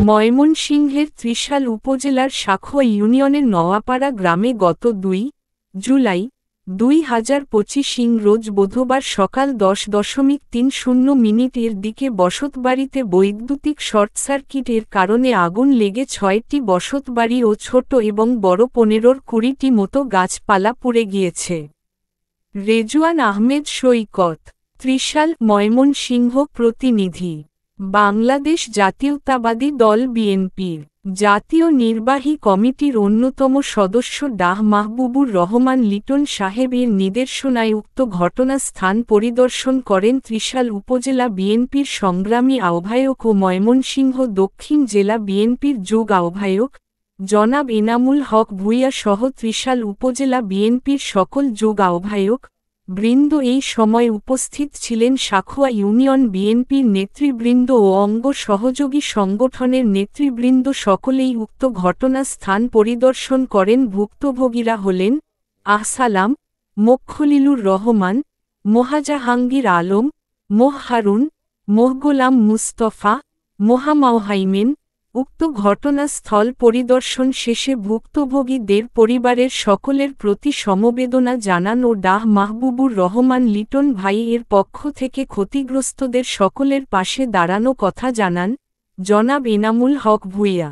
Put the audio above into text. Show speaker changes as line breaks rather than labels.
ময়মনসিংহের ত্রিশাল উপজেলার সাঁখোয়া ইউনিয়নের নওয়াপাড়া গ্রামে গত ২ জুলাই ২০২৫ রোজ বুধবার সকাল ১০:৩০ এর দিকে বসতবাড়িতে বৈদ্যুতিক শর্টসার্কিটের কারণে আগুন লেগে ৬টি বসতবাড়ি ও ছোট এবং বড় ১৫-২০টি মতো গাছপালা পুড়ে গিয়েছে। রেজওয়ান আহমেদ সৈকত, ত্রিশাল, ময়মনসিংহ প্রতিনিধি, বাংলাদেশ জাতীয়তাবাদী দল বিএনপির জাতীয় নির্বাহী কমিটির অন্যতম সদস্য ডাহ মাহবুবুর রহমান লিটন সাহেবের নির্দেশনায় উক্ত ঘটনাস্থান পরিদর্শন করেন ত্রিশাল উপজেলা বিএনপির সংগ্রামী আহ্বায়ক ও ময়মনসিংহ দক্ষিণ জেলা বিএনপির যুগ আহ্বায়ক জনাব এনামুল হক ভূঁইয়া সহ ত্রিশাল উপজেলা বিএনপির সকল যুগ আহ্বায়ক বৃন্দ। এই সময় উপস্থিত ছিলেন সাঁখোয়া ইউনিয়ন বিএনপির নেতৃবৃন্দ ও অঙ্গ সহযোগী সংগঠনের নেতৃবৃন্দ। সকলেই উক্ত ঘটনাস্থান পরিদর্শন করেন। ভুক্তভোগীরা হলেন আহসালাম, মোখলিলুর রহমান, মোহাজাহাঙ্গীর আলম, মোহ হারুন, মোহগোলাম মুস্তফা, মোহামাওহাইমেন। উক্ত ঘটনাস্থল পরিদর্শন শেষে ভুক্তভোগীদের পরিবারের সকলের প্রতি সমবেদনা জানান ও ডাহ মাহবুবুর রহমান লিটন ভাই এর পক্ষ থেকে ক্ষতিগ্রস্তদের সকলের পাশে দাঁড়ানো কথা জানান জনাব এনামুল হক ভূঁইয়া।